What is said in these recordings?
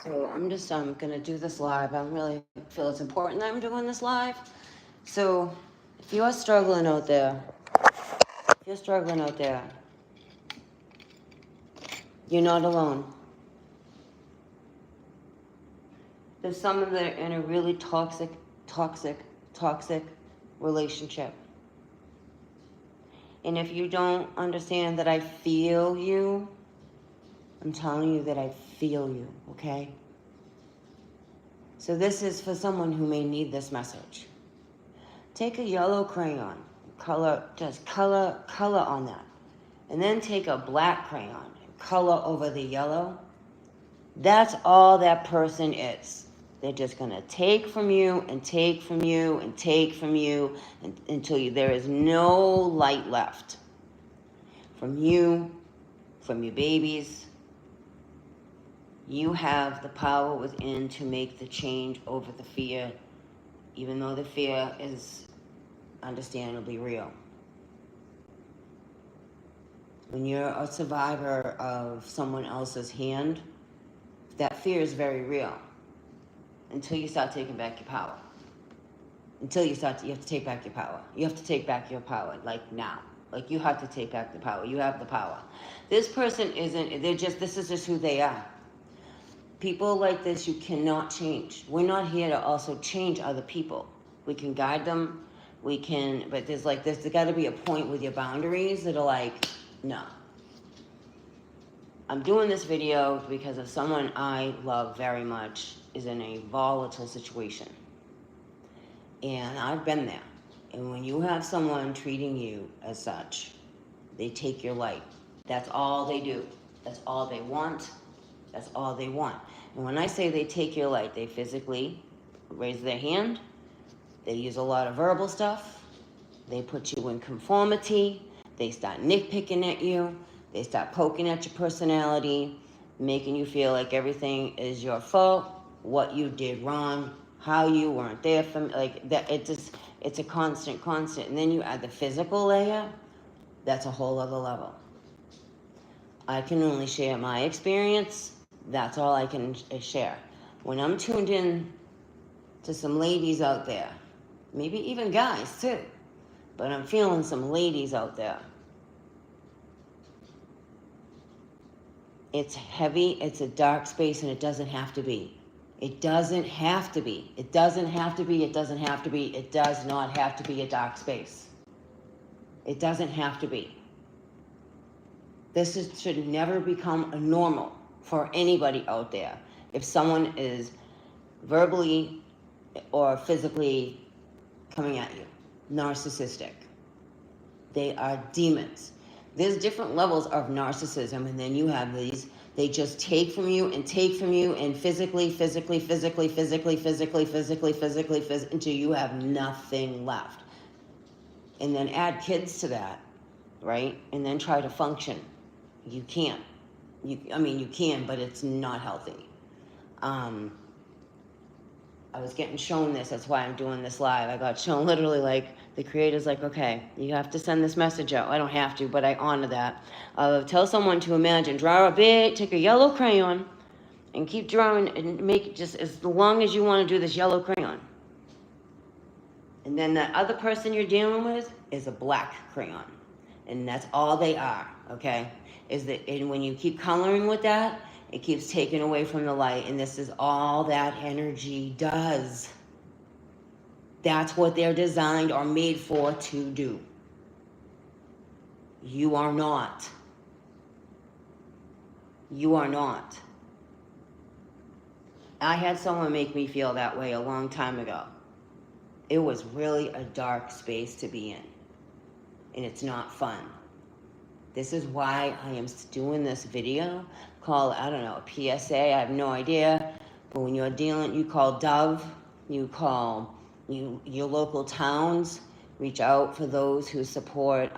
So I'm just gonna do this live. I really feel it's important that I'm doing this live. So if you are struggling out there, you're not alone. There's someone that are in a really toxic relationship. And if you don't understand that I feel you, I'm telling you that I feel you, okay? So this is for someone who may need this message. Take a yellow crayon, color on that. And then take a black crayon and color over the yellow. That's all that person is. They're just going to take from you and take from you and take from you until there is no light left. From you, from your babies. You have the power within to make the change over the fear, even though the fear is understandably real. When you're a survivor of someone else's hand, that fear is very real until you start taking back your power. You have to take back your power. You have to take back your power, like now. Like you have to take back the power. You have the power. This person this is just who they are. People like this you cannot change. We're not here to also change other people. We can guide them, but there's got to be a point with your boundaries that are like, no. I'm doing this video because of someone I love very much is in a volatile situation. And I've been there. And when you have someone treating you as such, they take your light. That's all they do. That's all they want. That's all they want. And when I say they take your light, they physically raise their hand. They use a lot of verbal stuff. They put you in conformity. They start nitpicking at you. They start poking at your personality, making you feel like everything is your fault, what you did wrong, how you weren't there for me, like that. It's a constant. And then you add the physical layer, that's a whole other level. I can only share my experience. That's all I can share. When I'm tuned in to some ladies out there, maybe even guys too, but I'm feeling some ladies out there. It's heavy, it's a dark space, and it doesn't have to be. It doesn't have to be. It doesn't have to be. It doesn't have to be. It does not have to be a dark space. It doesn't have to be. Should never become a normal for anybody out there. If someone is verbally or physically coming at you, narcissistic, they are demons. There's different levels of narcissism, and then you have these, they just take from you and physically, until you have nothing left. And then add kids to that, right? And then try to function. You can't. You can, but it's not healthy. I was getting shown this, that's why I'm doing this live. I got shown literally like, the creator's like, okay, you have to send this message out. I don't have to, but I honor that. Tell someone to imagine, take a yellow crayon and keep drawing and make it just as long as you want to do this yellow crayon. And then the other person you're dealing with is a black crayon. And that's all they are, okay? And when you keep coloring with that, it keeps taking away from the light, and this is all that energy does. That's what they're designed or made for to do. You are not. You are not. I had someone make me feel that way a long time ago. It was really a dark space to be in, and it's not fun. This is why I am doing this video called, I don't know, a PSA, I have no idea. But when you're dealing, you call Dove, you call your local towns, reach out for those who support,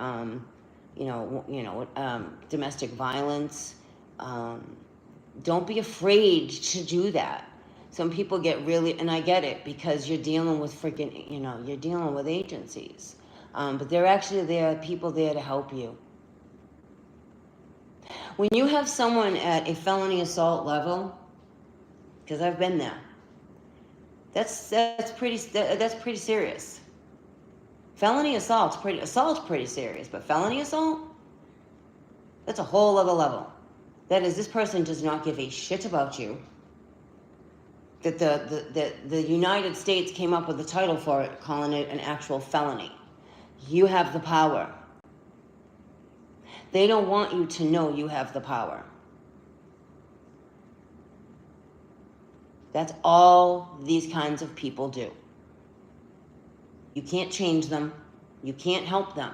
domestic violence. Don't be afraid to do that. Some people get really, and I get it, because you're dealing with you're dealing with agencies. But there are people there to help you. When you have someone at a felony assault level, because I've been there. That's pretty serious. Felony assault's pretty serious, but felony assault, that's a whole other level. That is, this person does not give a shit about you. That the United States came up with the title for it, calling it an actual felony. You have the power. They don't want you to know you have the power. That's all these kinds of people do. You can't change them. You can't help them.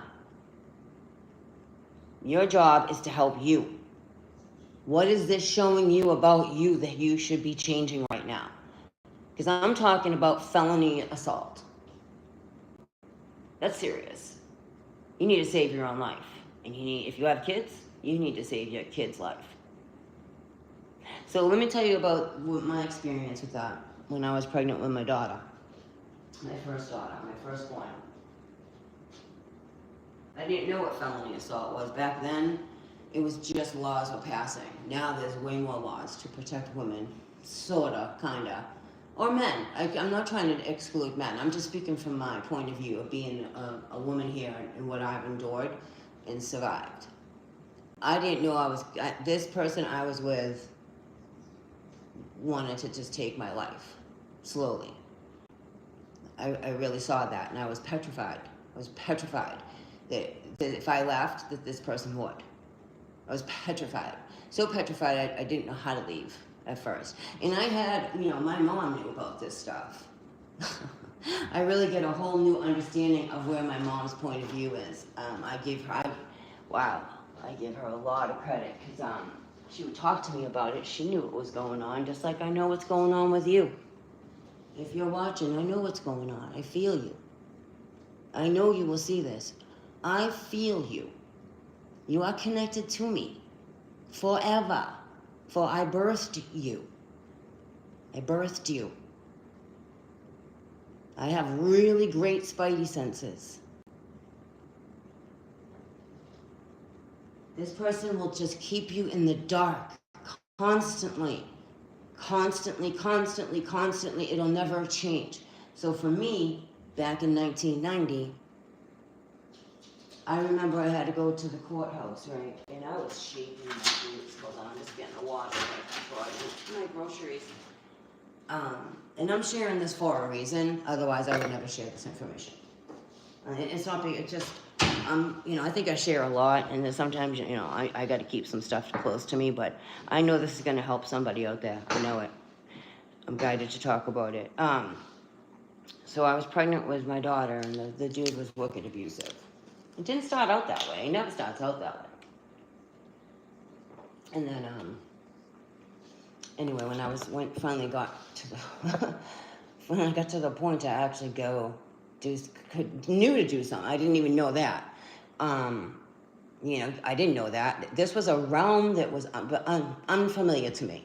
Your job is to help you. What is this showing you about you that you should be changing right now? Because I'm talking about felony assault. That's serious. You need to save your own life. And if you have kids, you need to save your kid's life. So let me tell you about my experience with that when I was pregnant with my daughter. My firstborn. I didn't know what felony assault was. Back then, it was just laws were passing. Now there's way more laws to protect women, sorta, kinda. Or men. I'm not trying to exclude men. I'm just speaking from my point of view of being a woman here and what I've endured and survived. I didn't know this person I was with wanted to just take my life, slowly. I really saw that, and I was petrified. That if I left, that this person would. I was petrified. So petrified, I didn't know how to leave at first. And I had, my mom knew about this stuff. I really get a whole new understanding of where my mom's point of view is. I give her a lot of credit, because she would talk to me about it. She knew what was going on, just like I know what's going on with you. If you're watching, I know what's going on. I feel you. I know you will see this. I feel you. You are connected to me forever, for I birthed you. I have really great spidey senses. This person will just keep you in the dark constantly. It'll never change. So for me, back in 1990, I remember I had to go to the courthouse, right? And I was shaking my boots. Hold on, I'm just getting the water before I get my groceries. And I'm sharing this for a reason. Otherwise, I would never share this information. It's not big. It's just, I think I share a lot, and then sometimes, I got to keep some stuff close to me. But I know this is going to help somebody out there. I know it. I'm guided to talk about it. So I was pregnant with my daughter, and the dude was wicked abusive. It didn't start out that way. It never starts out that way. And then, anyway, when I finally got to when I got to the point to actually knew to do something. I didn't even know that. I didn't know that. This was a realm that was unfamiliar to me.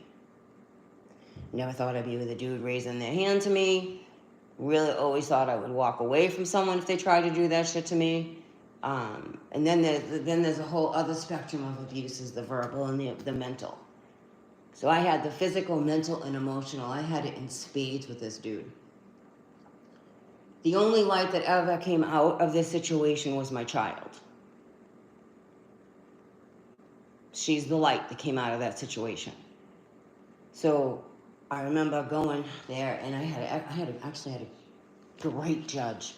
Never thought I'd be with a dude raising their hand to me. Really always thought I would walk away from someone if they tried to do that shit to me. And then there's a whole other spectrum of abuses, the verbal and the mental. So I had the physical, mental, and emotional. I had it in spades with this dude. The only light that ever came out of this situation was my child. She's the light that came out of that situation. So I remember going there, and I actually had a great judge.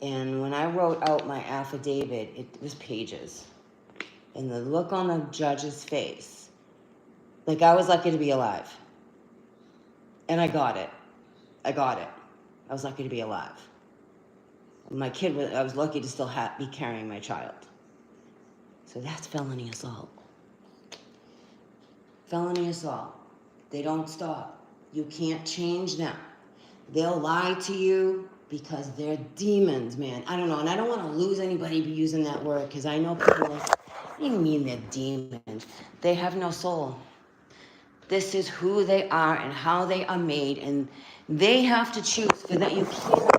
And when I wrote out my affidavit, it was pages. And the look on the judge's face, like I was lucky to be alive. And I got it. I was lucky to be alive. I was lucky to still be carrying my child. So that's felony assault. Felony assault. They don't stop. You can't change them. They'll lie to you because they're demons, man. I don't know, and I don't want to lose anybody using that word, because I know people what do you mean they're demons? They have no soul. This is who they are and how they are made, and they have to choose for that. You can't.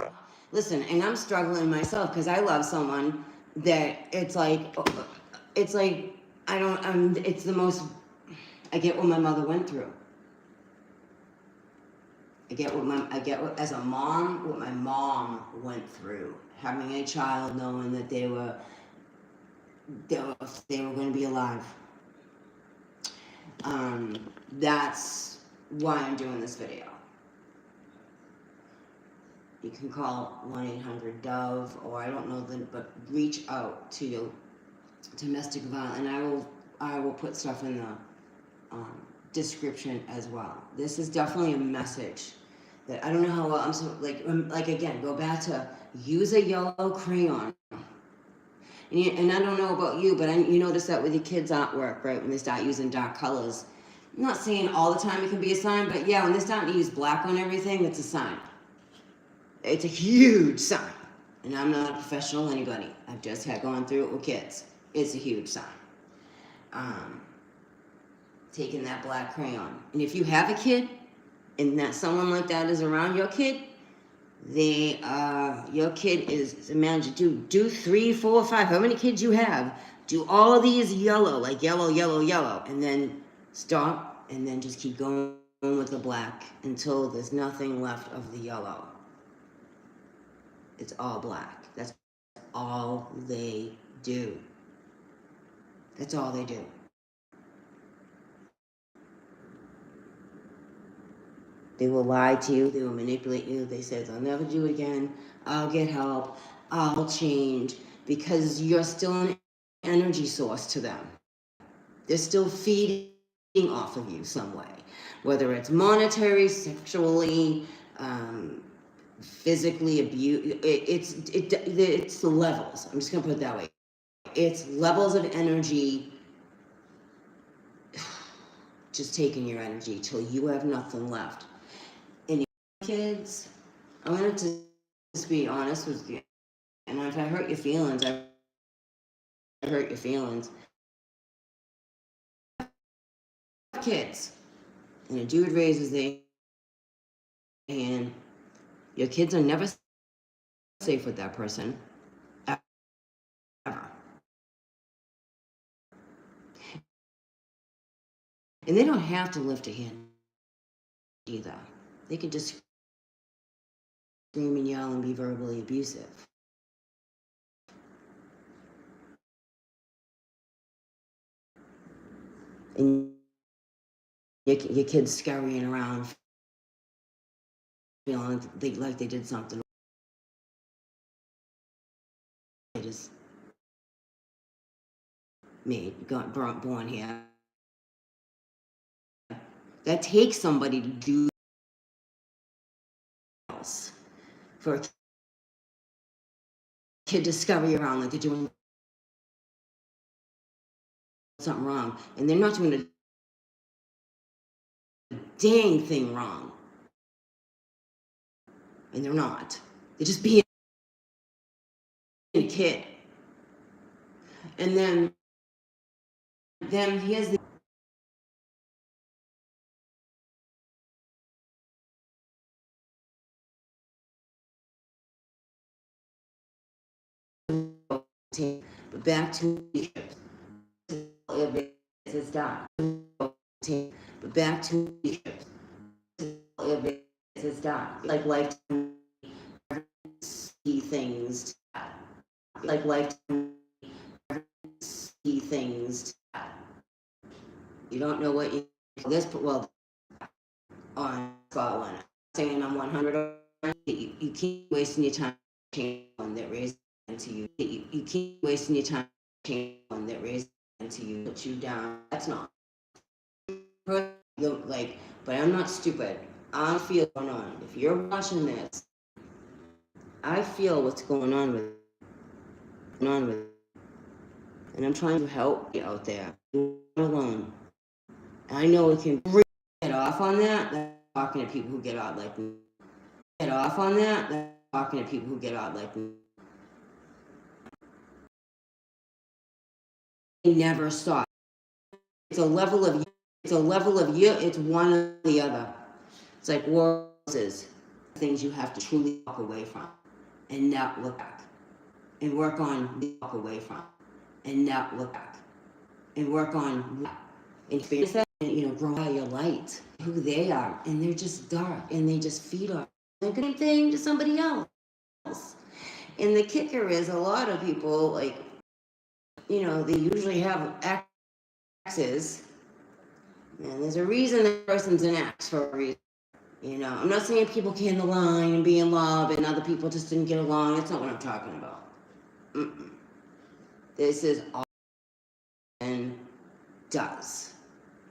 Listen, and I'm struggling myself because I love someone that it's the most, I get what my mother went through. I get what, as a mom, what my mom went through, having a child, knowing that they were going to be alive. That's why I'm doing this video. You can call 1-800-DOVE, or I don't know but reach out to your domestic violence, and I will put stuff in the description as well. This is definitely a message that I don't know how well I'm so like again, go back to use a yellow crayon. And I don't know about you, but you notice that with your kids' artwork, right? When they start using dark colors. I'm not saying all the time it can be a sign, but yeah, when they're starting to use black on everything, it's a sign. It's a huge sign. And I'm not a professional anybody. I've just had gone through it with kids. It's a huge sign. Taking that black crayon. And if you have a kid, and that someone like that is around your kid, your kid is, imagine, do 3, 4, 5, how many kids you have, do all of these yellow, like yellow, yellow, yellow, and then stop, and then just keep going with the black until there's nothing left of the yellow. It's all black. That's all they do. That's all they do. They will lie to you. They will manipulate you. They say they'll never do it again. I'll get help. I'll change. Because you're still an energy source to them. They're still feeding off of you some way. Whether it's monetary, sexually, physically abuse. It's the levels. I'm just going to put it that way. It's levels of energy just taking your energy till you have nothing left. And kids, I wanted to just be honest with you. And if I hurt your feelings, I hurt your feelings. Kids, and a dude raises their hand. Your kids are never safe with that person, ever. And they don't have to lift a hand either. They can just scream and yell and be verbally abusive. And your kids scurrying around feeling like they did something. They just got born here. That takes somebody to do else. For a kid to scurry around like they're doing something wrong, and they're not doing a dang thing wrong. And they're not. They're just being a kid. And then here's the but back to it's done. But back to it's done. Like lifetime see things. Like lifetime see things. You don't know what you this well on spot one. Saying I'm 100. You keep wasting your time on that raise to you. You keep wasting your time on that raise to you. Put you down. That's not like. But I'm not stupid. I feel going on. If you're watching this, I feel what's going on with and I'm trying to help you out there. You're not alone. I know it can get off on that. That's talking to people who get out like me. Get off on that. That's talking to people who get out like me. They never stop. It's a level of you. It's one or the other. It's like roses. Things you have to truly walk away from and not look back. And work on walk away from and not look back. And work on experience that and grow by your light, who they are, and they're just dark, and they just feed off the same thing to somebody else. And the kicker is, a lot of people, like, they usually have exes, and there's a reason that person's an ex for a reason. I'm not saying people can't align and be in love and other people just didn't get along. That's not what I'm talking about. Mm-mm. This is all and does,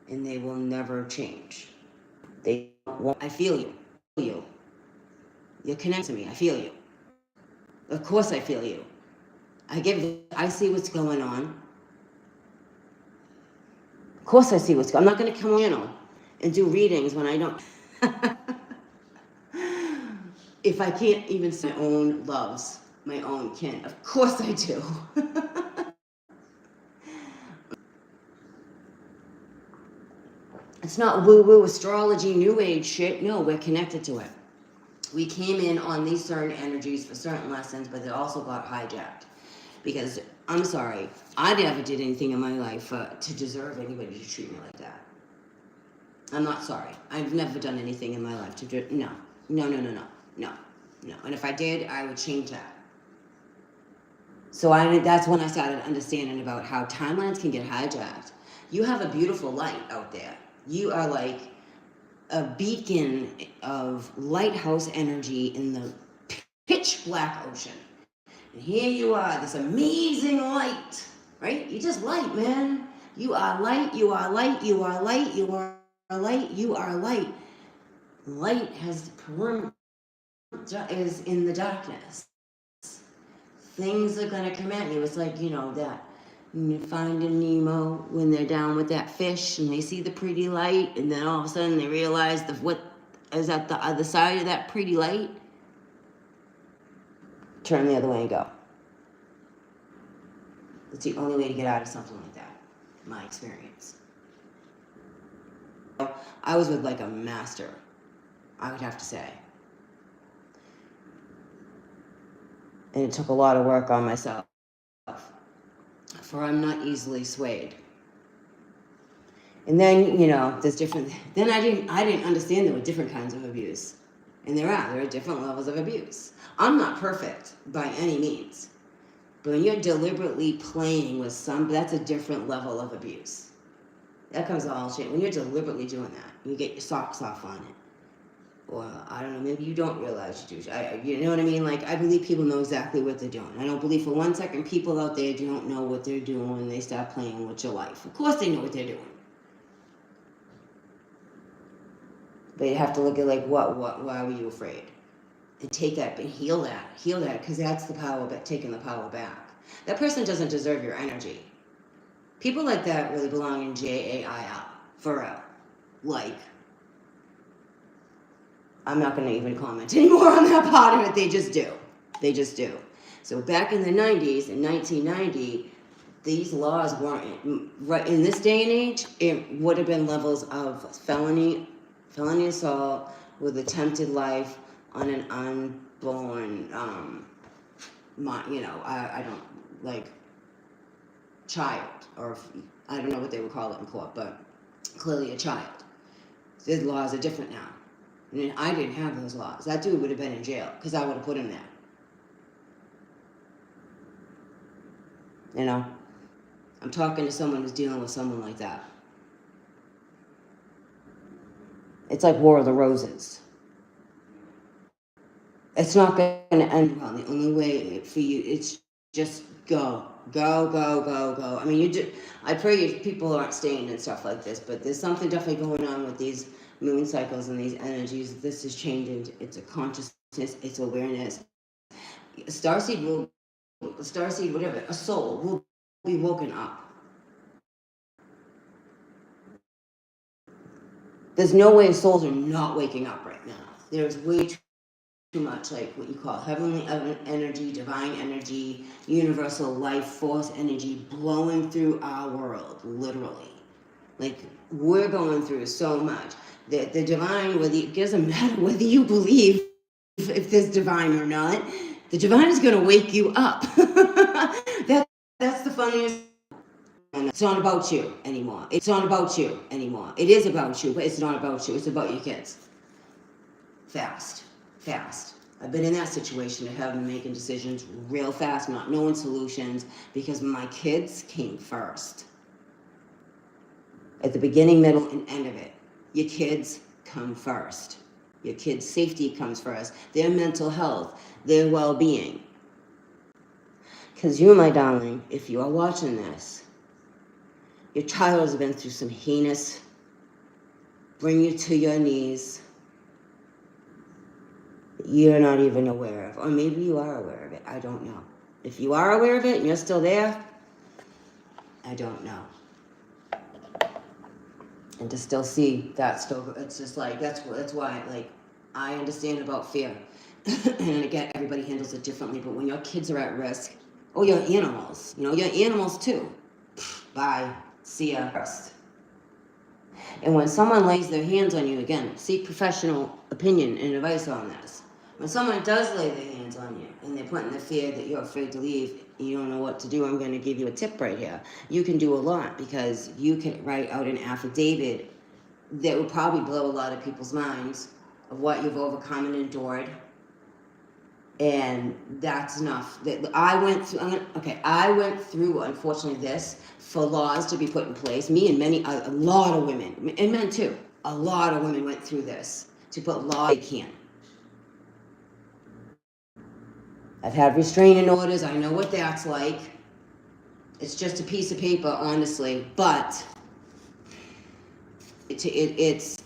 and they will never change. They won't. I feel you. You connect to me. I feel you. Of course I feel you. I see what's going on. Of course I see what's going on. I'm not going to come in and do readings when I don't. If I can't even see my own loves, my own kin. Of course I do. It's not woo-woo astrology, new age shit. No, we're connected to it. We came in on these certain energies for certain lessons, but they also got hijacked. Because, I'm sorry, I never did anything in my life to deserve anybody to treat me like that. I'm not sorry. I've never done anything in my life to do, no. And if I did, I would change that. So that's when I started understanding about how timelines can get hijacked. You have a beautiful light out there. You are like a beacon of lighthouse energy in the pitch black ocean. And here you are, this amazing light, right? You just light, man. You are light, you are light, you are light, you are light, you are light. Light is in the darkness. Things are going to come at you. It's like, that Finding Nemo when they're down with that fish and they see the pretty light, and then all of a sudden they realize what is at the other side of that pretty light. Turn the other way and go. It's the only way to get out of something like that, in my experience. I was with like a master, I would have to say. And it took a lot of work on myself, for I'm not easily swayed. And then, there's different, then I didn't understand there were different kinds of abuse. And there are different levels of abuse. I'm not perfect by any means. But when you're deliberately playing with that's a different level of abuse. That comes all shit. When you're deliberately doing that, you get your socks off on it. Or, I don't know, maybe you don't realize you do. You know what I mean? Like, I believe people know exactly what they're doing. I don't believe for 1 second people out there don't know what they're doing when they start playing with your life. Of course they know what they're doing. But you have to look at, like, why were you afraid? And take that and heal that, because that's the power, taking the power back. That person doesn't deserve your energy. People like that really belong in jail, for real. Like, I'm not going to even comment anymore on that part of it. They just do. So back in the 90s, in 1990, these laws weren't, right in this day and age, it would have been levels of felony assault with attempted life on an unborn, I don't, like, child, or I don't know what they would call it in court, but clearly a child. The laws are different now. And I didn't have those laws. That dude would have been in jail, because I would have put him there. I'm talking to someone who's dealing with someone like that. It's like War of the Roses. It's not going to end well. The only way for you, it's just go. I mean, I pray people aren't staying and stuff like this, but there's something definitely going on with these moon cycles and these energies. This is changing. It's a consciousness. It's awareness. A soul will be woken up. There's no way souls are not waking up right now. There's way too much, like what you call heavenly energy, divine energy, universal life force energy blowing through our world, literally. Like, we're going through so much. The divine, it doesn't matter whether you believe if there's divine or not, the divine is going to wake you up. That's the funniest. It's not about you anymore. It's not about you anymore. It is about you, but it's not about you. It's about your kids. Fast. I've been in that situation of having making decisions real fast, not knowing solutions, because my kids came first. At the beginning, middle, and end of it, your kids come first. Your kids' safety comes first. Their mental health, their well-being. Because you, my darling, if you are watching this, your child has been through some heinous, bring you to your knees, you're not even aware of. Or maybe you are aware of it. I don't know. If you are aware of it and you're still there, I don't know. And to still see that still, it's just like, that's why, like, I understand about fear. And again, everybody handles it differently, but when your kids are at risk, oh, you're animals. You know, you're animals too. Bye. See ya. First. And when someone lays their hands on you, again, seek professional opinion and advice on this. When someone does lay their hands on you and they're putting the fear that you're afraid to leave, you don't know what to do, I'm going to give you a tip right here. You can do a lot, because you can write out an affidavit that would probably blow a lot of people's minds of what you've overcome and endured. And that's enough. I went through, unfortunately, this for laws to be put in place. Me and a lot of women, and men too, a lot of women went through this to put laws they can. I've had restraining orders. I know what that's like. It's just a piece of paper, honestly, but it's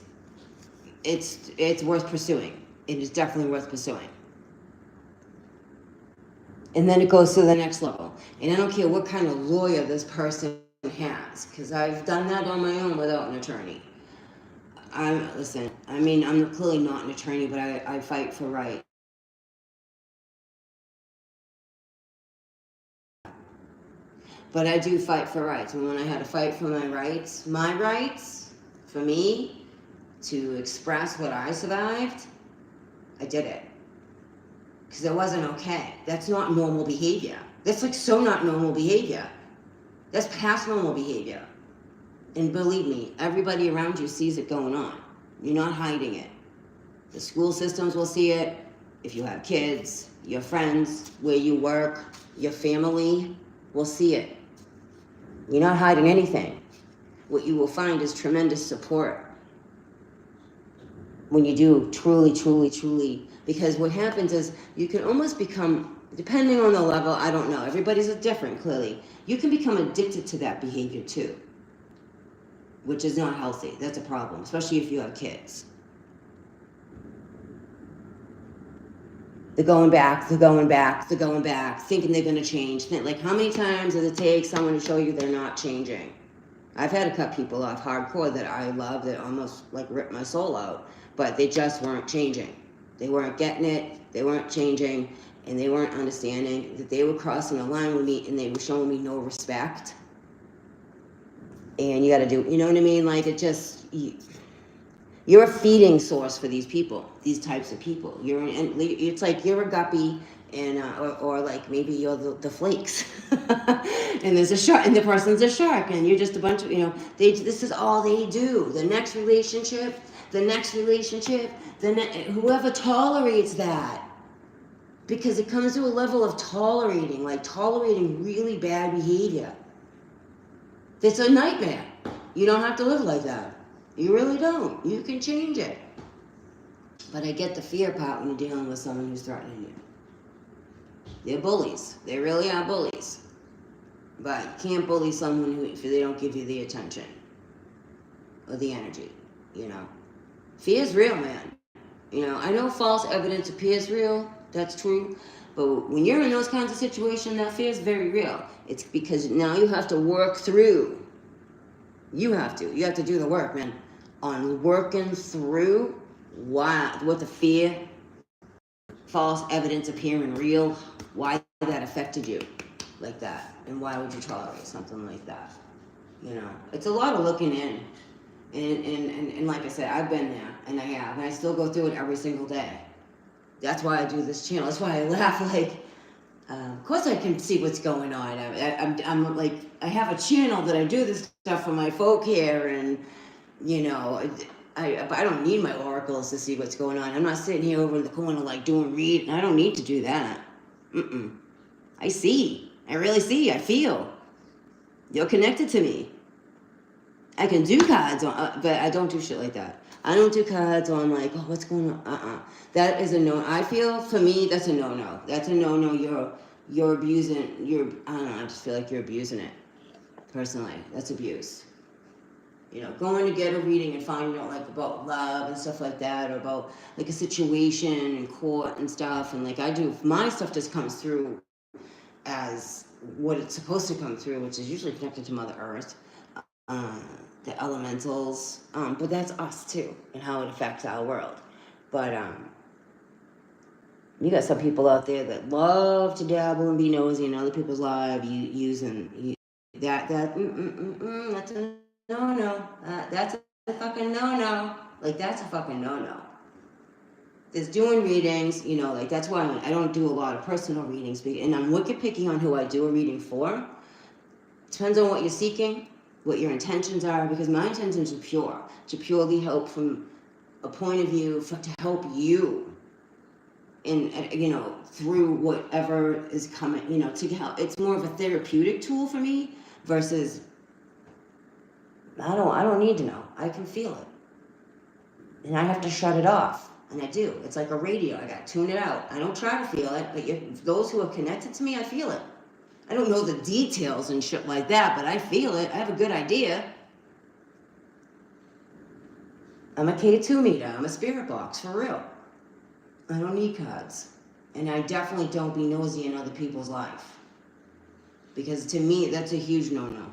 worth pursuing. It is definitely worth pursuing. And then it goes to the next level. And I don't care what kind of lawyer this person has, because I've done that on my own without an attorney. I'm clearly not an attorney, but I fight for rights. But I do fight for rights. And when I had to fight for my rights, for me to express what I survived, I did it. Because it wasn't okay. That's not normal behavior. That's like so not normal behavior. That's past normal behavior. And believe me, everybody around you sees it going on. You're not hiding it. The school systems will see it. If you have kids, your friends, where you work, your family will see it. You're not hiding anything. What you will find is tremendous support when you do truly, because what happens is you can almost become, depending on the level, I don't know, everybody's different, clearly. You can become addicted to that behavior too, which is not healthy. That's a problem, especially if you have kids. They're going back, thinking they're going to change. Like, how many times does it take someone to show you they're not changing? I've had to cut people off hardcore that I love, that almost like ripped my soul out, but they just weren't changing. They weren't getting it, they weren't changing, and they weren't understanding that they were crossing a line with me, and they were showing me no respect. And you got to do, you know what I mean? Like, it just... You're a feeding source for these people, these types of people. It's like you're a guppy, and or like maybe you're the flakes, and there's a shark, and the person's a shark, and you're just a bunch of, this is all they do. The next relationship, whoever tolerates that, because it comes to a level of tolerating really bad behavior. It's a nightmare. You don't have to live like that. You really don't. You can change it. But I get the fear part when you're dealing with someone who's threatening you. They're bullies. They really are bullies. But you can't bully someone if they don't give you the attention or the energy, Fear is real, man. I know false evidence appears real. That's true. But when you're in those kinds of situations, that fear is very real. It's because now you have to work through. You have to do the work, man, on working through what the fear, false evidence appearing real, why that affected you like that, and why would you tolerate something like that? It's a lot of looking in, and like I said, I've been there, and I still go through it every single day. That's why I do this channel. That's why I laugh. Like, Of course, I can see what's going on. I'm like, I have a channel that I do this stuff for my folk here, and you know, I don't need my oracles to see what's going on. I'm not sitting here over in the corner like doing read. I don't need to do that. I see. I really see. I feel. You're connected to me. I can do cards on, but I don't do shit like that. I don't do cards on like, oh, what's going on? That is a no. I feel for me that's a no. That's a no. You're abusing. I don't know. I just feel like you're abusing it. Personally, that's abuse. You know, going to get a reading and finding out like about love and stuff like that, or about like a situation in court and stuff, and like I do, my stuff just comes through as what it's supposed to come through, which is usually connected to Mother Earth, the elementals, but that's us too, and how it affects our world. But you got some people out there that love to dabble and be nosy in other people's lives, using that's a no. That's a fucking no. Like that's a fucking no. There's doing readings, you know, like that's why I don't do a lot of personal readings, and I'm wicked picky on who I do a reading for. Depends on what you're seeking, what your intentions are, because my intentions are pure, to purely help from a point of view to help you in, you know, through whatever is coming, you know, to help. It's more of a therapeutic tool for me versus I don't need to know. I can feel it. And I have to shut it off. And I do. It's like a radio. I gotta tune it out. I don't try to feel it, but those who are connected to me, I feel it. I don't know the details and shit like that, but I feel it. I have a good idea. I'm a K2 meter. I'm a spirit box, for real. I don't need cards. And I definitely don't be nosy in other people's life. Because to me, that's a huge no-no.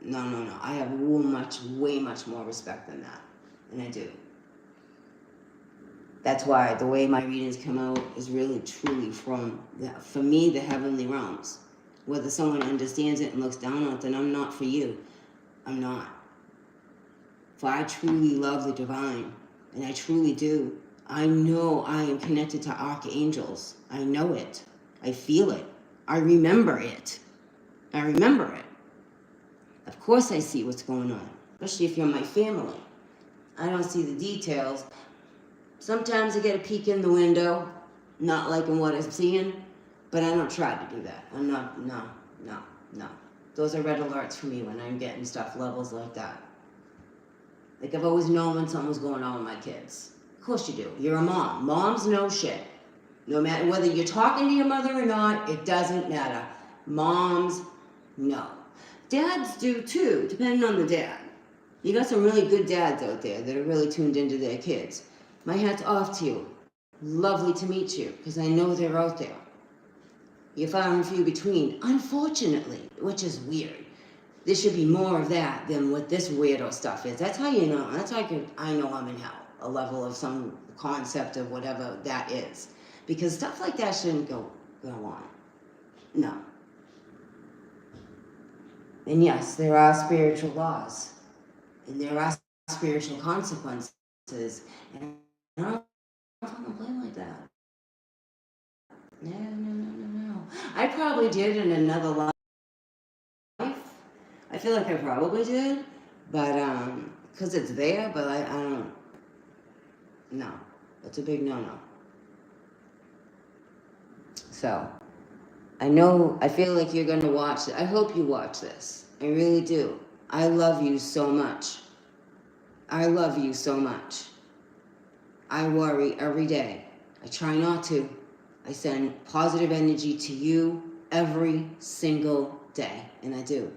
No. I have way much more respect than that. And I do. That's why the way my readings come out is really, truly from, for me, the heavenly realms. Whether someone understands it and looks down on it, then I'm not for you. I'm not. For I truly love the divine. And I truly do. I know I am connected to archangels. I know it. I feel it. I remember it. Of course I see what's going on, especially if you're my family. I don't see the details. Sometimes I get a peek in the window, not liking what I'm seeing, but I don't try to do that. I'm not, no. Those are red alerts for me when I'm getting stuff levels like that. Like I've always known when something's going on with my kids. Of course you do. You're a mom. Moms know shit. No matter whether you're talking to your mother or not, it doesn't matter. Moms know. Dads do too, depending on the dad. You got some really good dads out there that are really tuned into their kids. My hat's off to you. Lovely to meet you, because I know they're out there. You're far and few between, unfortunately, which is weird. There should be more of that than what this weirdo stuff is. That's how you know. That's how I know I'm in hell. A level of some concept of whatever that is. Because stuff like that shouldn't go on. No. And yes, there are spiritual laws. And there are spiritual consequences. And I don't fucking play like that. No. I probably did in another life. I feel like I probably did. But, because it's there, but I don't. No. That's a big no-no. So, I feel like you're going to watch it. I hope you watch this. I really do. I love you so much. I worry every day. I try not to. I send positive energy to you every single day. And I do.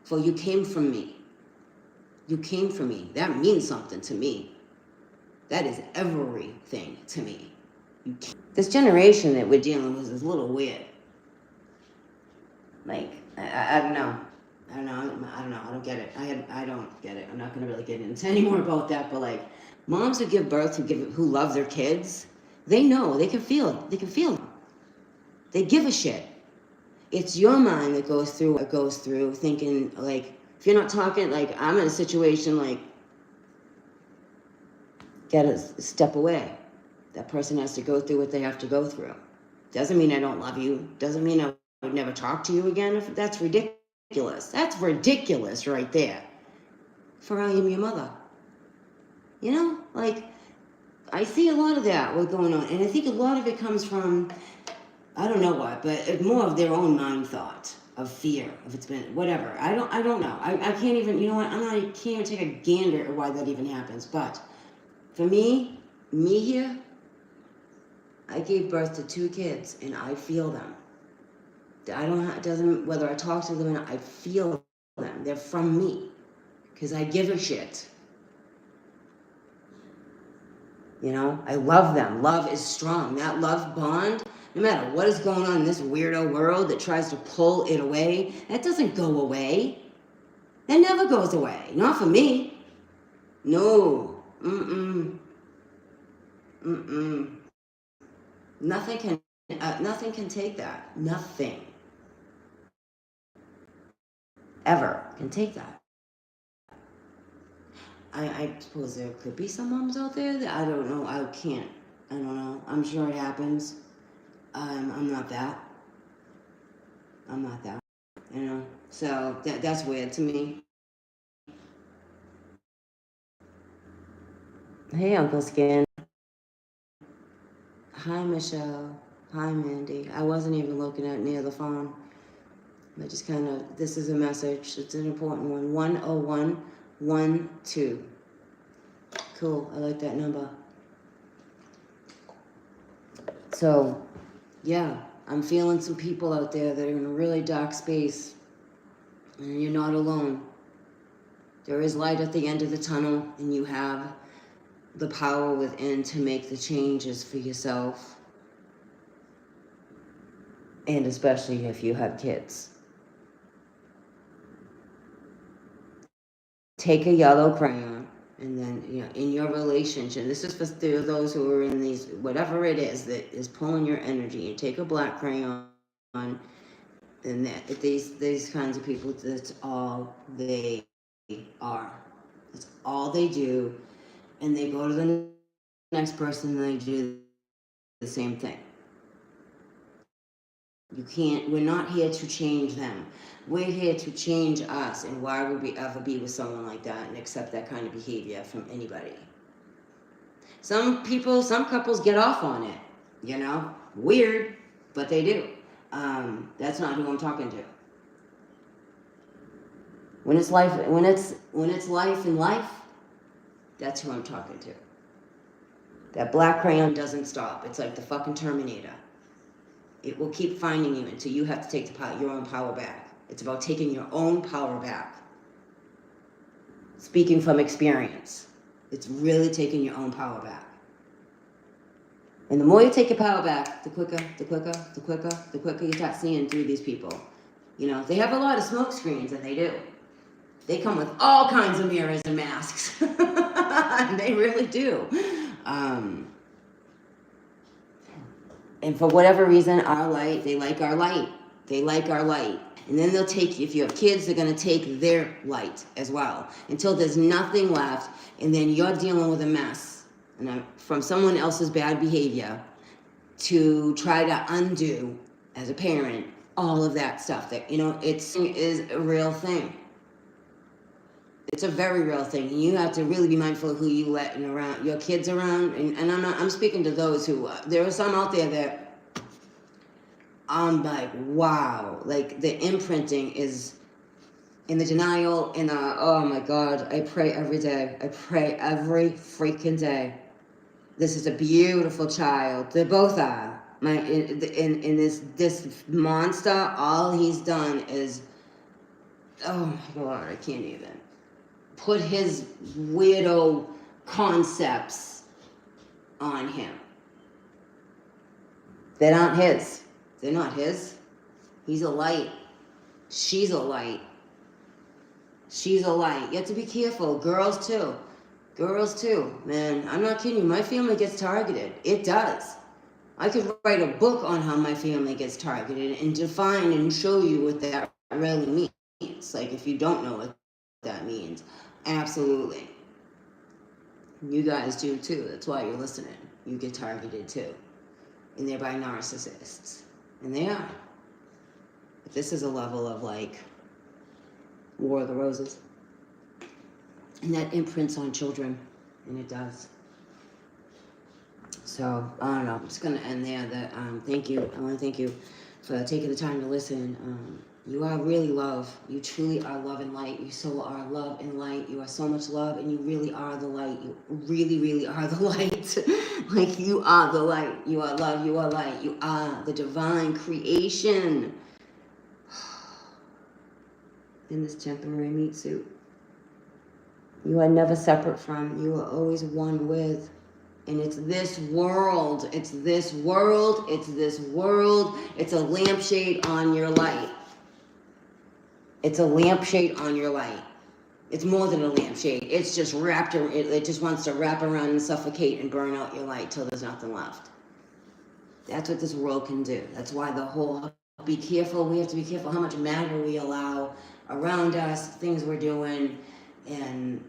For you came from me. That means something to me. That is everything to me. This generation that we're dealing with is a little weird. Like, I don't know. I don't get it. I don't get it. I'm not going to really get into any more about that. But like, moms who give birth, who love their kids, they know. They can feel it. Them. They give a shit. It's your mind that goes through thinking like, if you're not talking, like I'm in a situation like, gotta step away. That person has to go through what they have to go through. Doesn't mean I don't love you. Doesn't mean I would never talk to you again. If that's ridiculous. That's ridiculous right there. For I am your mother. You know, like, I see a lot of that, what's going on. And I think a lot of it comes from, I don't know what, but more of their own mind thought of fear, if it's been, whatever. I don't know. I can't even, you know what, I can't even take a gander at why that even happens. But for me here, I gave birth to 2 kids, and I feel them. It doesn't, whether I talk to them or not, I feel them. They're from me, because I give a shit. You know, I love them. Love is strong. That love bond, no matter what is going on in this weirdo world that tries to pull it away, that doesn't go away. That never goes away. Not for me. No. Nothing can take that. Nothing ever can take that. I suppose there could be some moms out there that I don't know. I don't know. I'm sure it happens. I'm not that. You know. So that's weird to me. Hey, Uncle Skin. Hi, Michelle. Hi, Mandy. I wasn't even looking at near the phone. I just kind of, this is a message. It's an important one. 10112. Cool. I like that number. So, yeah, I'm feeling some people out there that are in a really dark space. And you're not alone. There is light at the end of the tunnel, and you have the power within to make the changes for yourself. And especially if you have kids. Take a yellow crayon, and then, you know, in your relationship, this is for those who are in these, whatever it is that is pulling your energy. You take a black crayon, and these kinds of people, that's all they are. That's all they do. And they go to the next person and they do the same thing. We're not here to change them. We're here to change us. And why would we ever be with someone like that and accept that kind of behavior from anybody? Some couples get off on it, you know? Weird, but they do. That's not who I'm talking to. When it's life in life, that's who I'm talking to. That black crayon doesn't stop. It's like the fucking Terminator. It will keep finding you until you have to take your own power back. It's about taking your own power back. Speaking from experience, it's really taking your own power back. And the more you take your power back, the quicker you start seeing through these people. You know, they have a lot of smoke screens, and they do. They come with all kinds of mirrors and masks. They really do. And for whatever reason, they like our light. And then they'll take, if you have kids, they're going to take their light as well. Until there's nothing left, and then you're dealing with a mess. And from someone else's bad behavior to try to undo, as a parent, all of that stuff. That, you know, it is a real thing. It's a very real thing. And you have to really be mindful of who you let around, your kids around. And I'm speaking to those who, there are some out there that I'm like, wow. Like, the imprinting is in the denial, oh my God, I pray every day. I pray every freaking day. This is a beautiful child. They both are. In this monster, all he's done is, oh my God, I can't even. Put his weirdo concepts on him. They aren't his. They're not his. He's a light. She's a light. You have to be careful. Girls too, man. I'm not kidding you. My family gets targeted. It does. I could write a book on how my family gets targeted and define and show you what that really means. Like, if you don't know what that means. Absolutely. You guys do too. That's why you're listening. You get targeted too. and they're by narcissists. And they are. But this is a level of like War of the Roses. And that imprints on children, and it does. So, I don't know, I'm just going to end there. Thank you. I want to thank you for taking the time to listen. You are really love. You truly are love and light. You so are love and light. You are so much love, and you really are the light. You really, really are the light. Like, you are the light. You are love. You are light. You are the divine creation in this temporary meat suit. You are never separate from. You are always one with. And it's this world. It's this world. It's this world. It's a lampshade on your light. It's a lampshade on your light. It's more than a lampshade. It's just wrapped. It just wants to wrap around and suffocate and burn out your light till there's nothing left. That's what this world can do. That's why the whole be careful. We have to be careful how much matter we allow around us, things we're doing, and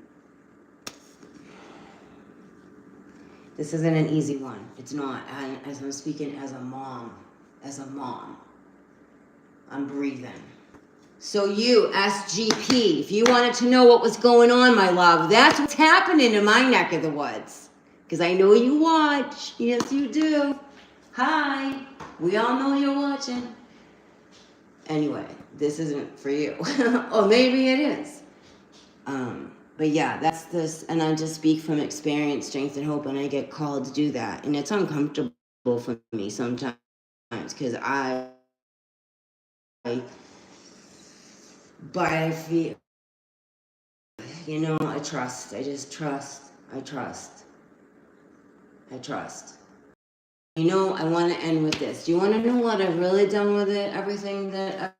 this isn't an easy one. It's not. And as I'm speaking as a mom, I'm breathing. So you, SGP, if you wanted to know what was going on, my love, that's what's happening in my neck of the woods. Because I know you watch. Yes, you do. Hi. We all know you're watching. Anyway, this isn't for you. Or maybe it is. But yeah, that's this, and I just speak from experience, strength, and hope, and I get called to do that. And it's uncomfortable for me sometimes, because but I feel, I trust. I just trust. I trust. I want to end with this. Do you want to know what I've really done with it? Everything that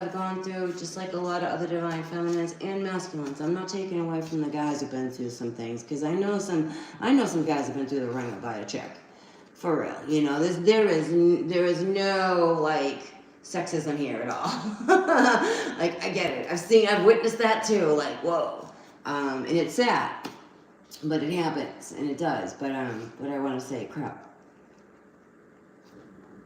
I've gone through, just like a lot of other divine feminines and masculines. I'm not taking away from the guys who've been through some things, because I know some guys have been through the ringer by a chick, for real. There is no like sexism here at all. Like, I get it. I've witnessed that too. Like, whoa, and it's sad, but it happens, and it does. But what I want to say, crap.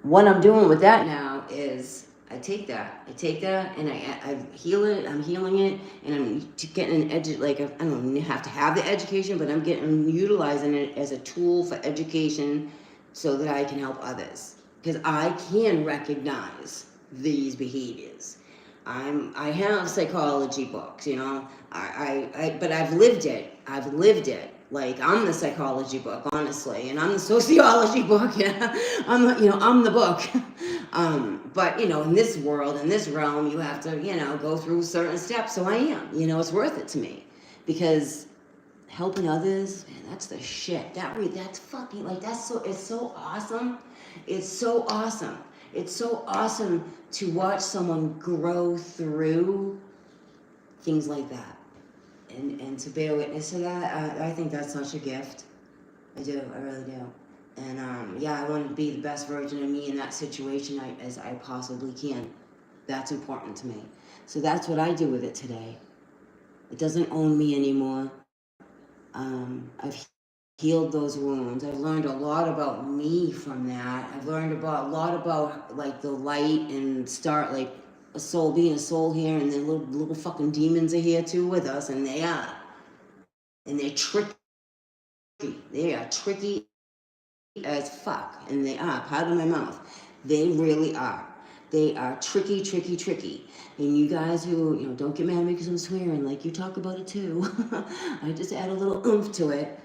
What I'm doing with that now is I take that and I heal it. I'm healing it, and I'm getting I don't have to have the education, but I'm utilizing it as a tool for education so that I can help others, because I can recognize these behaviors. I have psychology books, but I've lived it. Like, I'm the psychology book, honestly, and I'm the sociology book. Yeah, I'm the book. But in this world, in this realm, you have to, go through certain steps. So I am. It's worth it to me, because helping others, man, that's the shit. That's fucking it's so awesome. It's so awesome. It's so awesome to watch someone grow through things like that. And to bear witness to that, I think that's such a gift. I really do. And I want to be the best version of me in that situation as I possibly can. That's important to me. So that's what I do with it today. It doesn't own me anymore. I've healed those wounds. I've learned a lot about me from that. I've learned a lot about like the light, and start like being a soul here, and then little fucking demons are here too with us, and they're tricky. They are tricky as fuck, and they are, pardon my mouth, they really are. They are tricky. And you guys who, don't get mad at me because I'm swearing, like, you talk about it too. I just add a little oomph to it.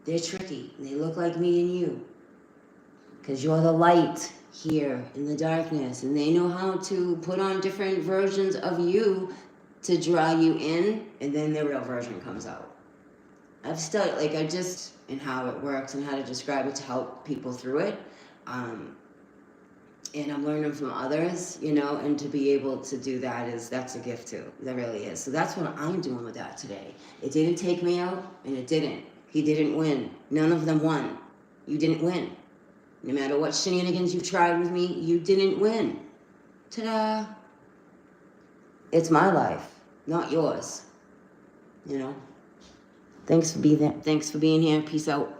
They're tricky. They look like me and you, because you're the light here in the darkness, and they know how to put on different versions of you to draw you in, and then the real version comes out. I've studied, and how it works and how to describe it to help people through it. And I'm learning from others, and to be able to do that's a gift too. That really is. So that's what I'm doing with that today. It didn't take me out, and it didn't. He didn't win. None of them won. You didn't win. No matter what shenanigans you tried with me, you didn't win. Ta-da! It's my life, not yours. Thanks for being here. Peace out.